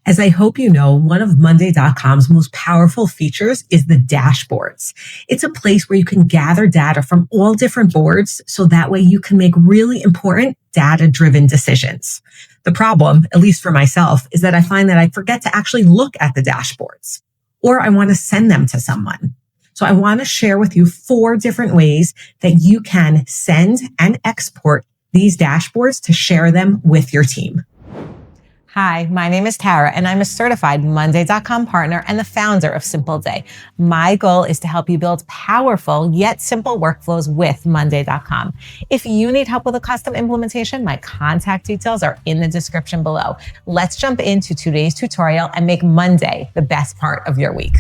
As I hope you know, one of Monday.com's most powerful features is the dashboards. It's a place where you can gather data from all different boards so that way you can make really important data-driven decisions. The problem, at least for myself, is that I find that I forget to actually look at the dashboards, or I want to send them to someone. So I want to share with you 4 different ways that you can send and export these dashboards to share them with your team. Hi, my name is Tara, and I'm a certified Monday.com partner and the founder of Simple Day. My goal is to help you build powerful yet simple workflows with Monday.com. If you need help with a custom implementation, my contact details are in the description below. Let's jump into today's tutorial and make Monday the best part of your week.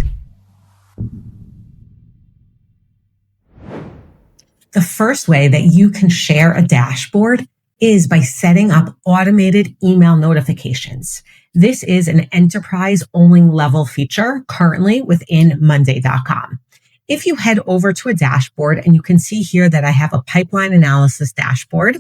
The first way that you can share a dashboard is by setting up automated email notifications. This is an enterprise-only level feature currently within Monday.com. If you head over to a dashboard, and you can see here that I have a pipeline analysis dashboard,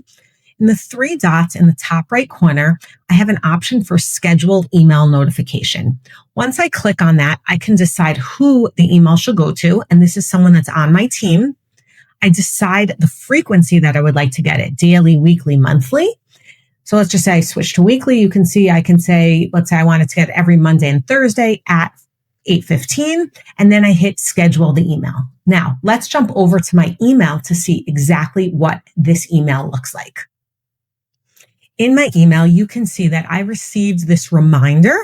in the 3 dots in the top right corner, I have an option for scheduled email notification. Once I click on that, I can decide who the email should go to, and this is someone that's on my team. I decide the frequency that I would like to get it, daily, weekly, monthly. So let's just say I switch to weekly. You can see I can say, let's say I want it to get every Monday and Thursday at 8:15, and then I hit schedule the email. Now let's jump over to my email to see exactly what this email looks like. In my email, you can see that I received this reminder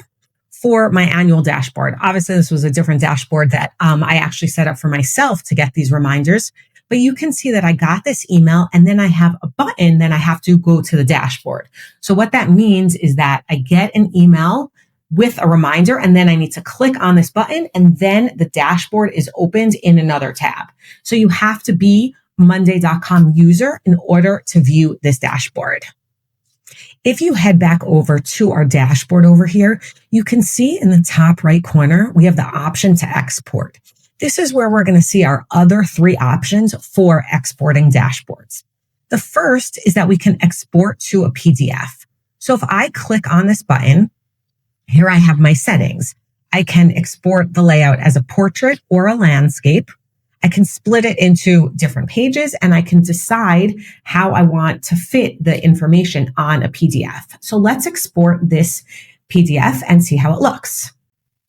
for my annual dashboard. Obviously, this was a different dashboard that I actually set up for myself to get these reminders. But you can see that I got this email, and then I have a button that I have to go to the dashboard. So what that means is that I get an email with a reminder, and then I need to click on this button, and then the dashboard is opened in another tab. So you have to be a Monday.com user in order to view this dashboard. If you head back over to our dashboard over here, you can see in the top right corner, we have the option to export. This is where we're going to see our other 3 options for exporting dashboards. The first is that we can export to a PDF. So if I click on this button, here I have my settings. I can export the layout as a portrait or a landscape. I can split it into different pages, and I can decide how I want to fit the information on a PDF. So let's export this PDF and see how it looks.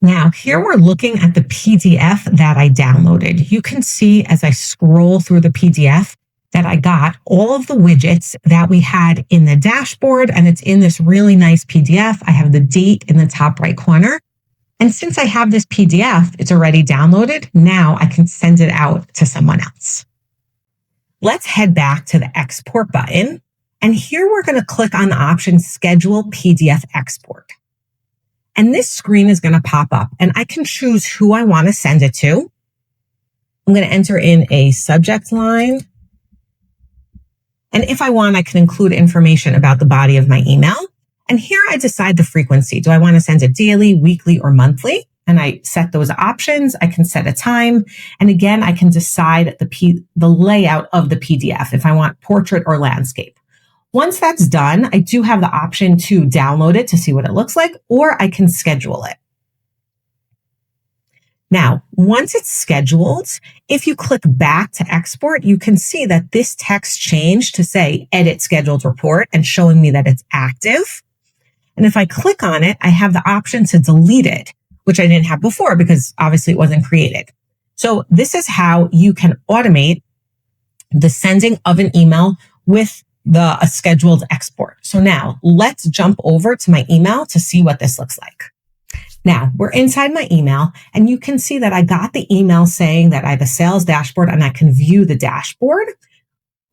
Now, here we're looking at the PDF that I downloaded. You can see as I scroll through the PDF that I got all of the widgets that we had in the dashboard, and it's in this really nice PDF. I have the date in the top right corner. And since I have this PDF, it's already downloaded. Now I can send it out to someone else. Let's head back to the export button. And here we're going to click on the option Schedule PDF Export. And this screen is going to pop up, and I can choose who I want to send it to. I'm going to enter in a subject line. And if I want, I can include information about the body of my email. And here I decide the frequency. Do I want to send it daily, weekly, or monthly? And I set those options. I can set a time. And again, I can decide the layout of the PDF if I want portrait or landscape. Once that's done, I do have the option to download it to see what it looks like, or I can schedule it. Now, once it's scheduled, if you click back to export, you can see that this text changed to say edit scheduled report and showing me that it's active. And if I click on it, I have the option to delete it, which I didn't have before because obviously it wasn't created. So this is how you can automate the sending of an email with a scheduled export. So now let's jump over to my email to see what this looks like. Now we're inside my email, and you can see that I got the email saying that I have a sales dashboard and I can view the dashboard.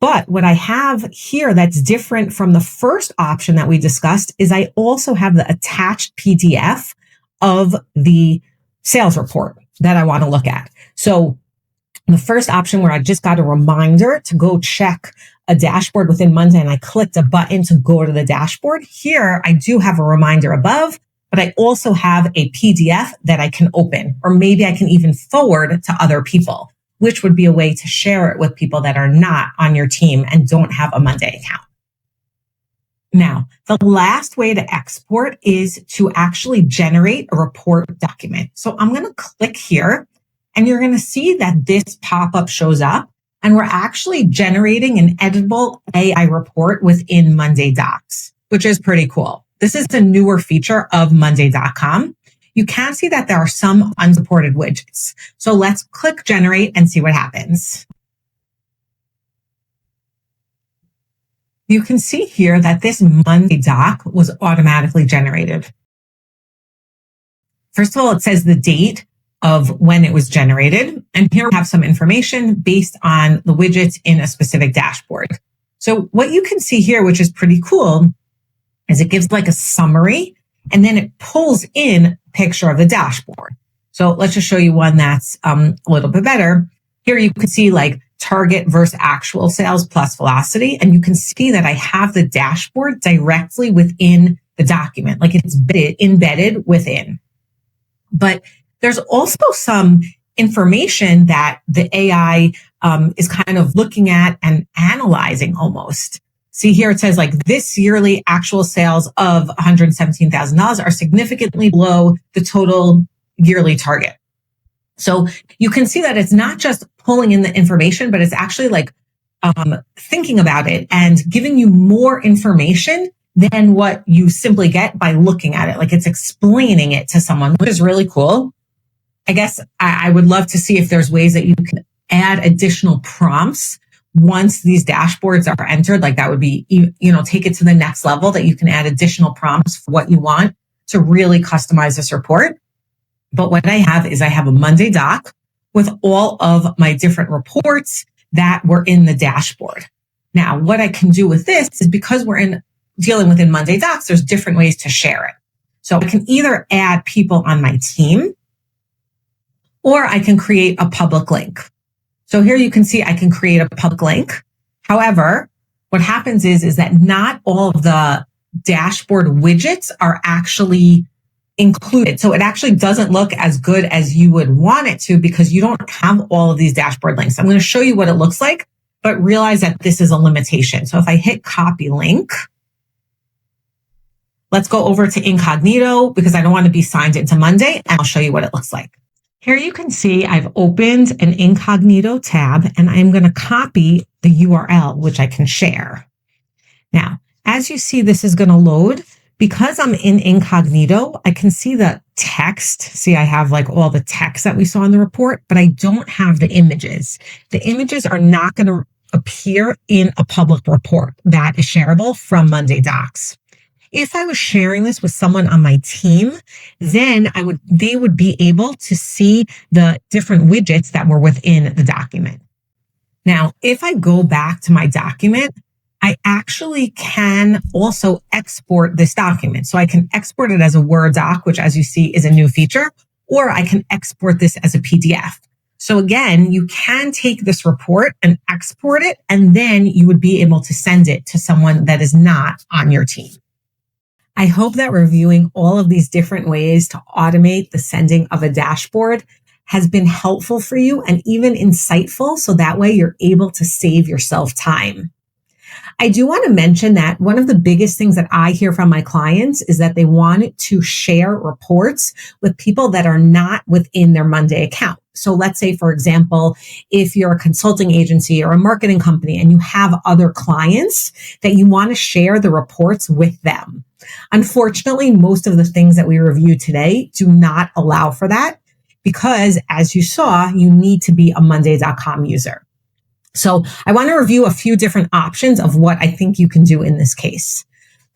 But what I have here that's different from the first option that we discussed is I also have the attached PDF of the sales report that I want to look at. So the first option where I just got a reminder to go check a dashboard within Monday, and I clicked a button to go to the dashboard. Here, I do have a reminder above, but I also have a PDF that I can open, or maybe I can even forward to other people, which would be a way to share it with people that are not on your team and don't have a Monday account. Now, the last way to export is to actually generate a report document. So I'm going to click here and you're going to see that this pop-up shows up and we're actually generating an editable AI report within Monday Docs, which is pretty cool. This is a newer feature of Monday.com. You can see that there are some unsupported widgets. So let's click generate and see what happens. You can see here that this Monday doc was automatically generated. First of all, it says the date of when it was generated. And here we have some information based on the widgets in a specific dashboard. So what you can see here, which is pretty cool, is it gives like a summary and then it pulls in a picture of the dashboard. So let's just show you one that's a little bit better. Here you can see like target versus actual sales plus velocity. And you can see that I have the dashboard directly within the document, like it's embedded within. But there's also some information that the AI is kind of looking at and analyzing almost. See here, it says like this yearly actual sales of $117,000 are significantly below the total yearly target. So you can see that it's not just pulling in the information, but it's actually like thinking about it and giving you more information than what you simply get by looking at it. Like it's explaining it to someone, which is really cool. I guess I would love to see if there's ways that you can add additional prompts once these dashboards are entered. Like that would be, take it to the next level, that you can add additional prompts for what you want to really customize this report. But what I have is I have a Monday doc with all of my different reports that were in the dashboard. Now, what I can do with this is, because we're dealing within Monday Docs, there's different ways to share it. So I can either add people on my team, or I can create a public link. So here you can see I can create a public link. However, what happens is that not all of the dashboard widgets are actually included. So it actually doesn't look as good as you would want it to, because you don't have all of these dashboard links. I'm going to show you what it looks like, but realize that this is a limitation. So if I hit copy link, let's go over to incognito because I don't want to be signed into Monday, and I'll show you what it looks like. Here you can see I've opened an incognito tab and I'm going to copy the URL, which I can share. Now, as you see, this is going to load. Because I'm in incognito, I can see the text. See, I have like all the text that we saw in the report, but I don't have the images. The images are not going to appear in a public report that is shareable from Monday Docs. If I was sharing this with someone on my team, then they would be able to see the different widgets that were within the document. Now, if I go back to my document, I actually can also export this document. So I can export it as a Word doc, which as you see is a new feature, or I can export this as a PDF. So again, you can take this report and export it, and then you would be able to send it to someone that is not on your team. I hope that reviewing all of these different ways to automate the sending of a dashboard has been helpful for you and even insightful, so that way you're able to save yourself time. I do want to mention that one of the biggest things that I hear from my clients is that they want to share reports with people that are not within their Monday account. So let's say, for example, if you're a consulting agency or a marketing company and you have other clients that you want to share the reports with them. Unfortunately, most of the things that we review today do not allow for that because, as you saw, you need to be a Monday.com user. So I want to review a few different options of what I think you can do in this case.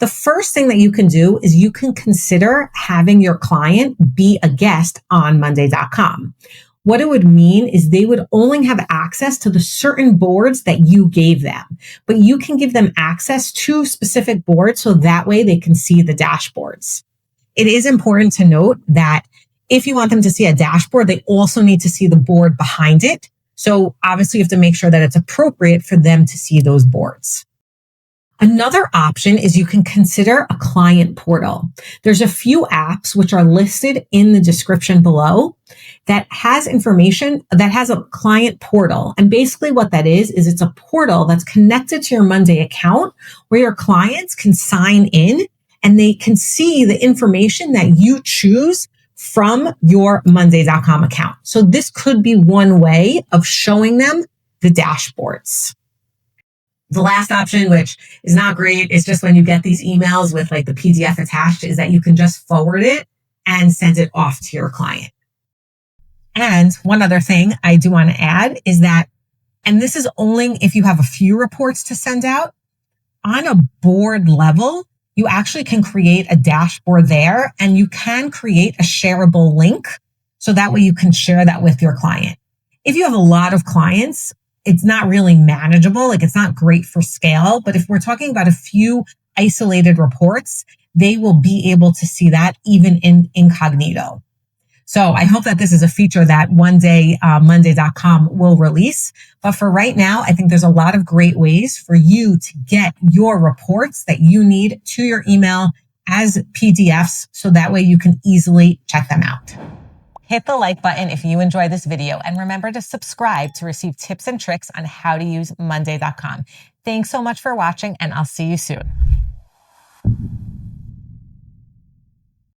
The first thing that you can do is you can consider having your client be a guest on Monday.com. What it would mean is they would only have access to the certain boards that you gave them, but you can give them access to specific boards so that way they can see the dashboards. It is important to note that if you want them to see a dashboard, they also need to see the board behind it. So obviously you have to make sure that it's appropriate for them to see those boards. Another option is you can consider a client portal. There's a few apps which are listed in the description below that has information that has a client portal. And basically what that is it's a portal that's connected to your Monday account where your clients can sign in and they can see the information that you choose from your Monday.com account. So this could be one way of showing them the dashboards. The last option, which is not great, is just when you get these emails with like the PDF attached, is that you can just forward it and send it off to your client. And one other thing I do want to add is that, and this is only if you have a few reports to send out, on a board level, you actually can create a dashboard there and you can create a shareable link. So that way you can share that with your client. If you have a lot of clients, it's not really manageable. Like it's not great for scale, but if we're talking about a few isolated reports, they will be able to see that even in incognito. So I hope that this is a feature that one day Monday.com will release. But for right now, I think there's a lot of great ways for you to get your reports that you need to your email as PDFs. So that way you can easily check them out. Hit the like button if you enjoyed this video and remember to subscribe to receive tips and tricks on how to use Monday.com. Thanks so much for watching and I'll see you soon.